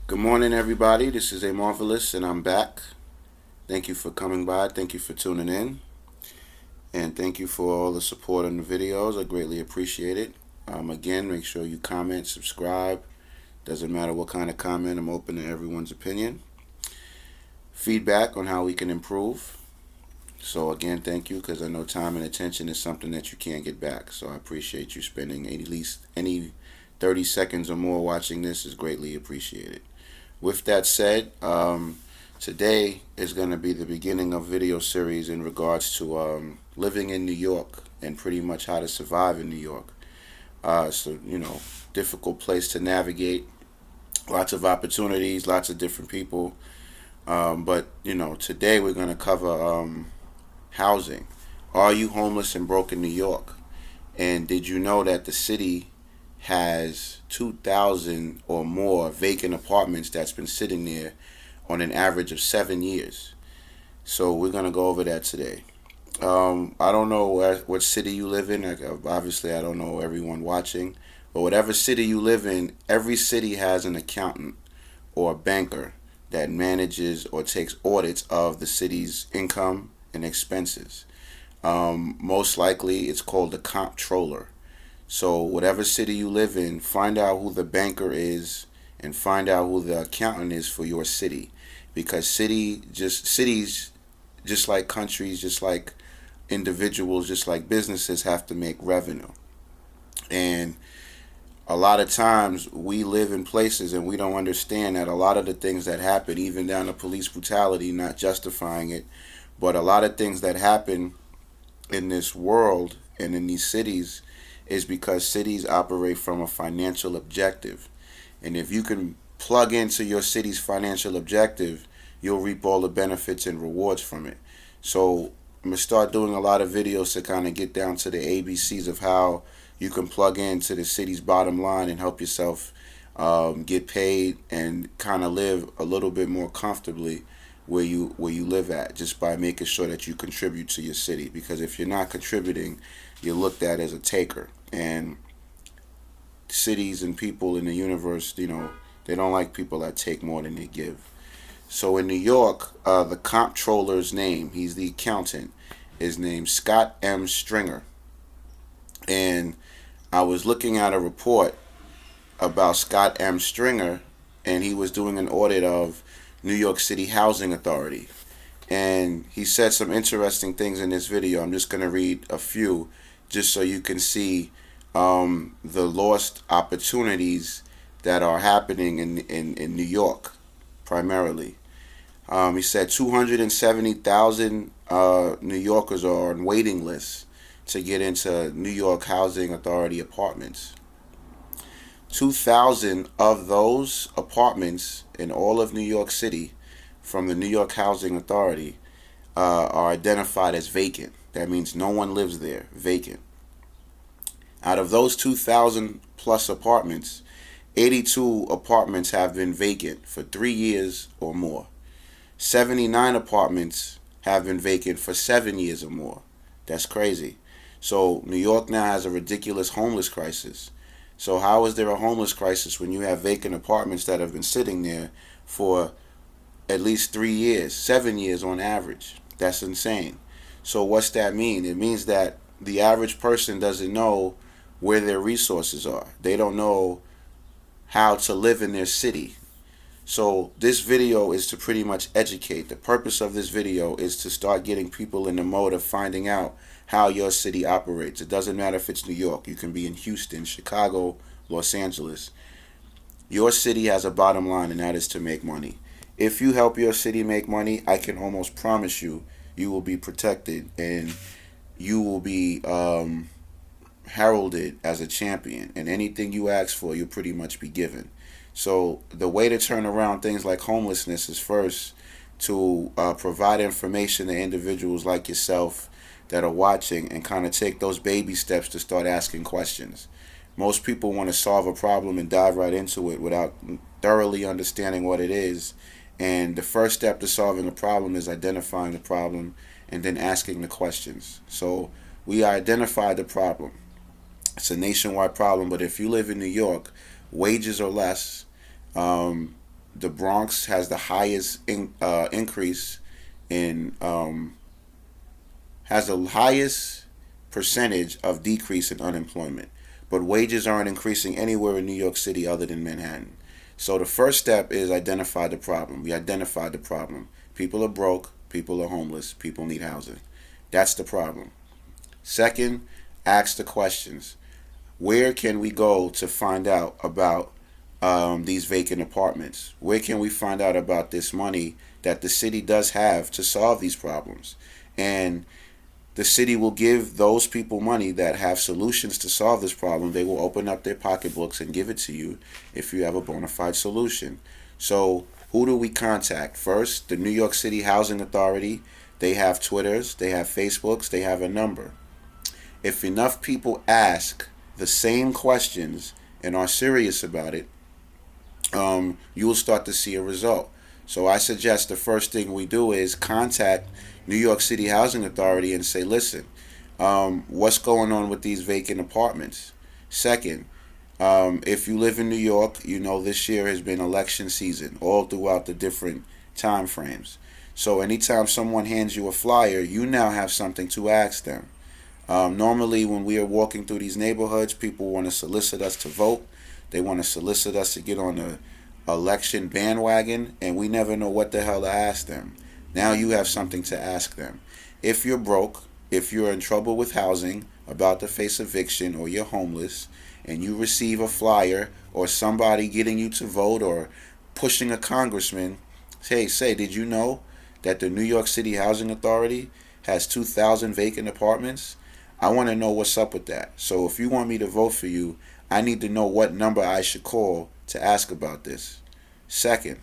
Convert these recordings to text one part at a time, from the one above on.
Good morning, everybody. This is A Marvelous, and I'm back. Thank you for coming by. Thank you for tuning in. And thank you for all the support on the videos. I greatly appreciate it. Again, make sure you comment, subscribe. Doesn't matter what kind of comment, I'm open to everyone's opinion. Feedback on how we can improve. So, again, thank you because I know time and attention is something that you can't get back. So, I appreciate you spending at least any 30 seconds or more watching this is greatly appreciated. With that said, today is going to be the beginning of a video series in regards to living in New York and pretty much how to survive in New York. Difficult place to navigate, lots of opportunities, lots of different people. Today we're going to cover housing. Are you homeless and broke in New York? And did you know that the city has 2,000 or more vacant apartments that's been sitting there on an average of 7 years? So we're going to go over that today. I don't know what city you live in. Obviously, I don't know everyone watching. But whatever city you live in, every city has an accountant or a banker that manages or takes audits of the city's income and expenses. Most likely, it's called the comptroller. So whatever city you live in, find out who the banker is and find out who the accountant is for your city. Because cities, just like countries, just like individuals, just like businesses, have to make revenue. And a lot of times we live in places and we don't understand that a lot of the things that happen, even down to police brutality, not justifying it, but a lot of things that happen in this world and in these cities is because cities operate from a financial objective. And if you can plug into your city's financial objective, you'll reap all the benefits and rewards from it. So I'm going to start doing a lot of videos to kind of get down to the ABCs of how you can plug into the city's bottom line and help yourself get paid and kind of live a little bit more comfortably where you live at, just by making sure that you contribute to your city. Because if you're not contributing, you're looked at as a taker. And cities and people in the universe, they don't like people that take more than they give. So in New York, the comptroller's name, he's the accountant, is named Scott M. Stringer. And I was looking at a report about Scott M. Stringer, and he was doing an audit of New York City Housing Authority. And he said some interesting things in this video. I'm just going to read a few just so you can see the lost opportunities that are happening in New York primarily. He said 270,000 New Yorkers are on waiting lists to get into New York Housing Authority apartments. 2,000 of those apartments in all of New York City from the New York Housing Authority are identified as vacant. That means no one lives there, vacant. Out of those 2,000 plus apartments, 82 apartments have been vacant for 3 years or more. 79 apartments have been vacant for 7 years or more. That's crazy. So New York now has a ridiculous homeless crisis. So how is there a homeless crisis when you have vacant apartments that have been sitting there for at least 3 years, 7 years on average? That's insane. So what's that mean? It means that the average person doesn't know where their resources are. They don't know how to live in their city. So this video is to pretty much educate. The purpose of this video is to start getting people in the mode of finding out how your city operates. It doesn't matter if it's New York. You can be in Houston, Chicago, Los Angeles. Your city has a bottom line, and that is to make money. If you help your city make money, I can almost promise you, you will be protected and you will be heralded as a champion. And anything you ask for, you'll pretty much be given. So the way to turn around things like homelessness is first to provide information to individuals like yourself that are watching and kind of take those baby steps to start asking questions. Most people want to solve a problem and dive right into it without thoroughly understanding what it is. And the first step to solving a problem is identifying the problem and then asking the questions. So we identified the problem. It's a nationwide problem, but if you live in New York, wages are less. the Bronx has the highest increase in has the highest percentage of decrease in unemployment, but wages aren't increasing anywhere in New York City other than Manhattan. So the first step is identify the problem. We identified the problem. People are broke. People are homeless. People need housing. That's the problem. Second, ask the questions. Where can we go to find out about these vacant apartments? Where can we find out about this money that the city does have to solve these problems? And the city will give those people money that have solutions to solve this problem. They will open up their pocketbooks and give it to you if you have a bona fide solution. So, who do we contact? First, the New York City Housing Authority. They have Twitters, they have Facebooks, they have a number. If enough people ask the same questions and are serious about it, you will start to see a result. So I suggest the first thing we do is contact New York City Housing Authority and say, listen, what's going on with these vacant apartments? Second, if you live in New York, you know this year has been election season all throughout the different time frames. So anytime someone hands you a flyer, you now have something to ask them. Normally, when we are walking through these neighborhoods, people want to solicit us to vote. They want to solicit us to get on the election bandwagon, and we never know what the hell to ask them. Now you have something to ask them. If you're broke, if you're in trouble with housing, about to face eviction, or you're homeless, and you receive a flyer or somebody getting you to vote or pushing a congressman, say, did you know that the New York City Housing Authority has 2,000 vacant apartments? I want to know what's up with that. So if you want me to vote for you, I need to know what number I should call to ask about this. Second,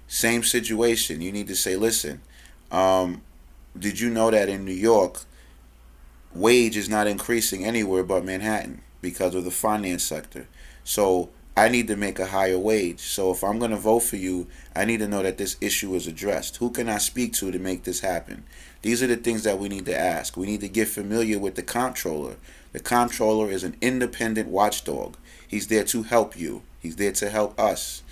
same situation. You need to say, listen, did you know that in New York, wage is not increasing anywhere but Manhattan because of the finance sector? So I need to make a higher wage. So if I'm going to vote for you, I need to know that this issue is addressed. Who can I speak to make this happen? These are the things that we need to ask. We need to get familiar with the comptroller. The comptroller is an independent watchdog. He's there to help you. He's there to help us.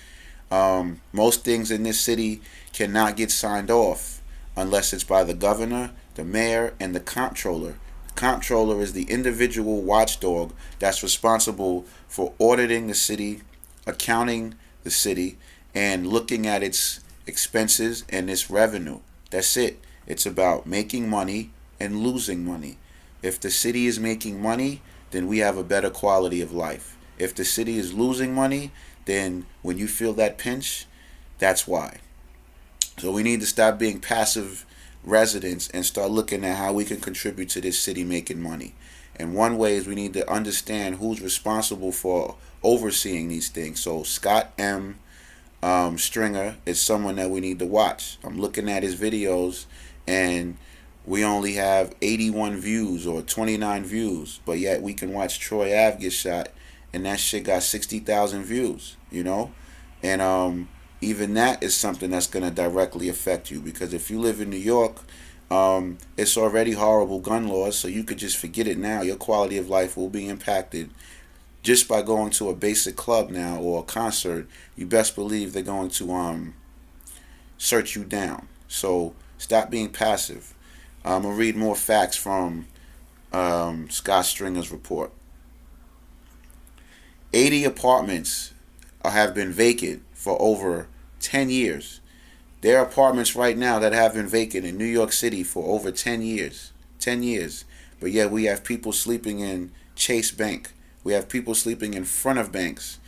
Most things in this city cannot get signed off unless it's by the governor, the mayor, and the comptroller. The comptroller is the individual watchdog that's responsible for auditing the city, accounting the city, and looking at its expenses and its revenue. That's it. It's about making money and losing money. If the city is making money, then we have a better quality of life. If the city is losing money, then when you feel that pinch, that's why. So we need to stop being passive residents and start looking at how we can contribute to this city making money. And one way is we need to understand who's responsible for overseeing these things. So Scott M. Stringer is someone that we need to watch. I'm looking at his videos and we only have 81 views or 29 views, but yet we can watch Troy Ave get shot and that shit got 60,000 views, you know? And even that is something that's going to directly affect you, because if you live in New York, it's already horrible gun laws, so you could just forget it now. Your quality of life will be impacted just by going to a basic club now or a concert. You best believe they're going to search you down. So stop being passive. I'm going to read more facts from Scott Stringer's report. 80 apartments have been vacant for over 10 years. There are apartments right now that have been vacant in New York City for over 10 years. 10 years. But yet we have people sleeping in Chase Bank. We have people sleeping in front of banks.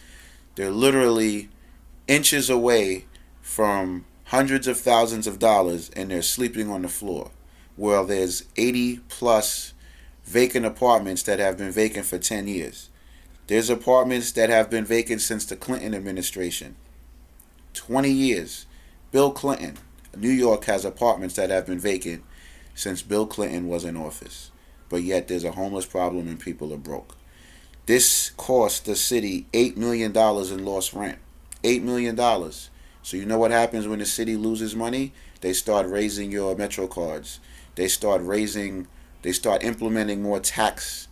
They're literally inches away from hundreds of thousands of dollars and they're sleeping on the floor. Well, there's 80 plus vacant apartments that have been vacant for 10 years. There's apartments that have been vacant since the Clinton administration. 20 years. Bill Clinton, New York has apartments that have been vacant since Bill Clinton was in office. But yet there's a homeless problem and people are broke. This cost the city $8 million in lost rent. $8 million. So you know what happens when the city loses money? They start raising your Metro cards. They start implementing more tax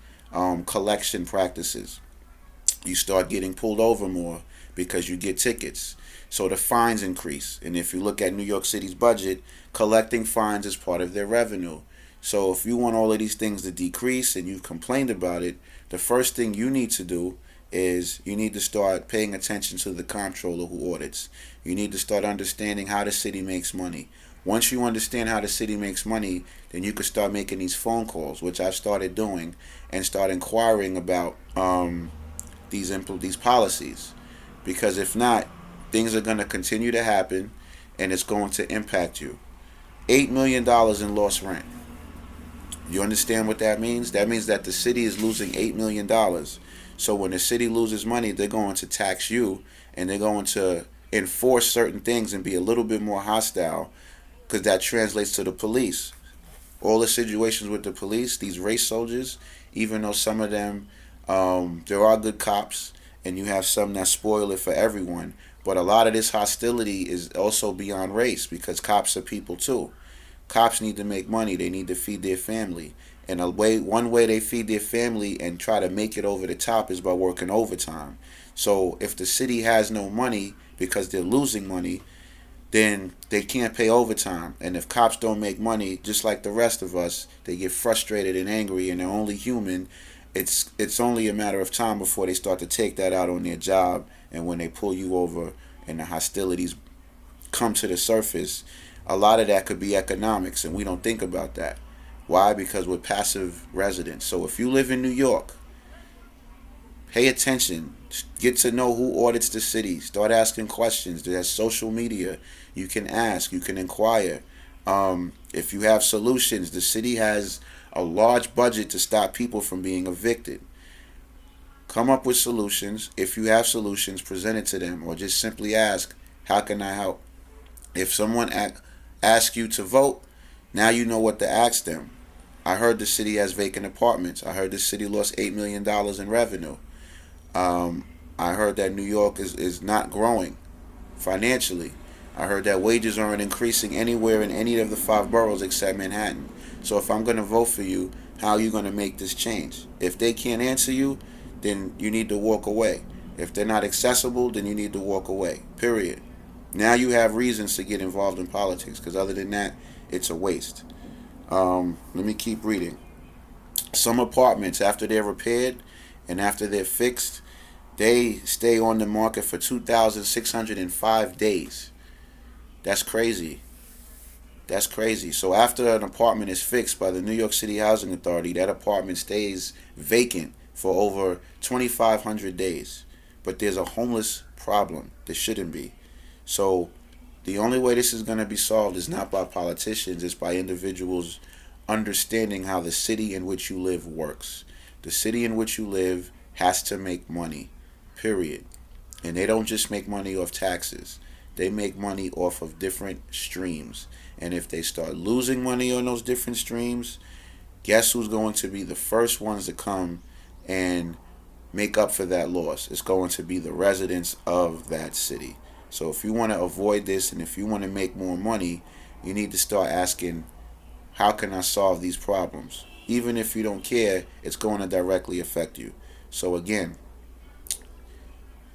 collection practices. You start getting pulled over more because you get tickets. So the fines increase. And if you look at New York City's budget, collecting fines is part of their revenue. So if you want all of these things to decrease and you've complained about it, the first thing you need to do is you need to start paying attention to the comptroller who audits. You need to start understanding how the city makes money. Once you understand how the city makes money, then you can start making these phone calls, which I've started doing, and start inquiring about these policies. Because if not, things are going to continue to happen, and it's going to impact you. $8 million in lost rent. You understand what that means? That means that the city is losing $8 million. So when the city loses money, they're going to tax you, and they're going to enforce certain things and be a little bit more hostile, because that translates to the police. All the situations with the police, these race soldiers, even though some of them, there are good cops, and you have some that spoil it for everyone. But a lot of this hostility is also beyond race, because cops are people too. Cops need to make money. They need to feed their family. And one way they feed their family and try to make it over the top is by working overtime. So if the city has no money because they're losing money, then they can't pay overtime. And if cops don't make money, just like the rest of us, they get frustrated and angry, and they're only human. It's only a matter of time before they start to take that out on their job. And when they pull you over and the hostilities come to the surface, a lot of that could be economics, and we don't think about that. Why? Because we're passive residents. So if you live in New York, pay attention. Get to know who audits the city. Start asking questions. There's social media. You can ask. You can inquire. If you have solutions, the city has a large budget to stop people from being evicted. Come up with solutions. If you have solutions, present it to them, or just simply ask, how can I help? If someone asks you to vote, now you know what to ask them. I heard the city has vacant apartments. I heard the city lost $8 million in revenue. I heard that New York is not growing financially. I heard that wages aren't increasing anywhere in any of the 5 boroughs except Manhattan. So if I'm going to vote for you, how are you going to make this change? If they can't answer you, then you need to walk away. If they're not accessible, then you need to walk away. Period. Now you have reasons to get involved in politics, because other than that, it's a waste. Let me keep reading. Some apartments, after they're repaired and after they're fixed, they stay on the market for 2,605 days. That's crazy. That's crazy. So after an apartment is fixed by the New York City Housing Authority, that apartment stays vacant for over 2,500 days. But there's a homeless problem. There shouldn't be. So the only way this is going to be solved is not by politicians, it's by individuals understanding how the city in which you live works. The city in which you live has to make money, period. And they don't just make money off taxes. They make money off of different streams. And if they start losing money on those different streams, guess who's going to be the first ones to come and make up for that loss? It's going to be the residents of that city. So if you want to avoid this, and if you want to make more money, you need to start asking, how can I solve these problems? Even if you don't care, it's going to directly affect you. So again,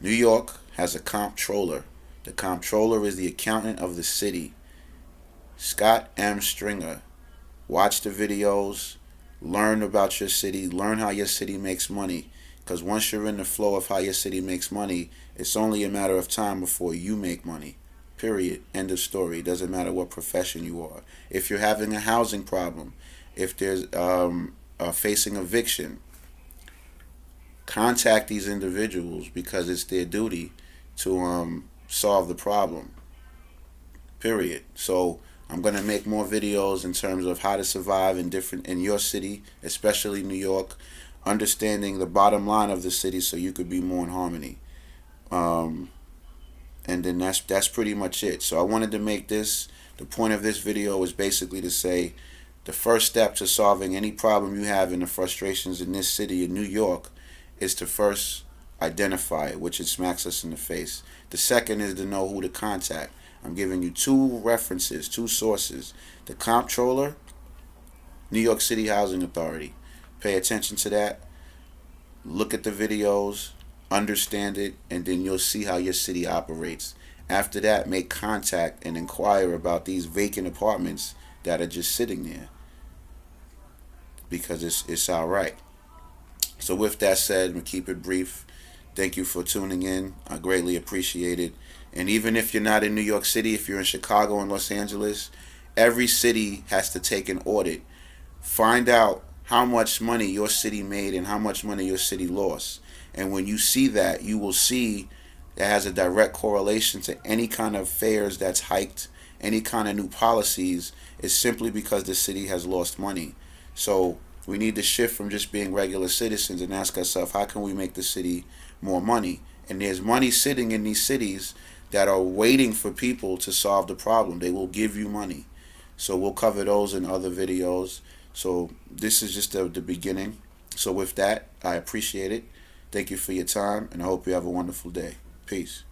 New York has a comptroller. The comptroller is the accountant of the city. Scott M. Stringer. Watch the videos, learn about your city, learn how your city makes money. Because once you're in the flow of how your city makes money, it's only a matter of time before you make money. Period. End of story. It doesn't matter what profession you are. If you're having a housing problem, if there's facing eviction, contact these individuals, because it's their duty to solve the problem. Period. So I'm gonna make more videos in terms of how to survive in your city, especially New York, understanding the bottom line of the city so you could be more in harmony. And then that's pretty much it. So I wanted to make this, the point of this video is basically to say the first step to solving any problem you have in the frustrations in this city in New York is to first identify it, which it smacks us in the face. The second is to know who to contact. I'm giving you two references, two sources. The comptroller, New York City Housing Authority. Pay attention to that. Look at the videos. understand it, and then you'll see how your city operates. After that, make contact and inquire about these vacant apartments that are just sitting there, because it's all right. So with that said, we keep it brief. Thank you for tuning in. I greatly appreciate it. And even if you're not in New York City, if you're in Chicago and Los Angeles, every city has to take an audit. Find out how much money your city made and how much money your city lost. And when you see that, you will see that has a direct correlation to any kind of fares that's hiked, any kind of new policies. Is simply because the city has lost money. So we need to shift from just being regular citizens and ask ourselves, how can we make the city more money? And there's money sitting in these cities that are waiting for people to solve the problem. They will give you money. So we'll cover those in other videos. So this is just the beginning. So with that, I appreciate it. Thank you for your time, and I hope you have a wonderful day. Peace.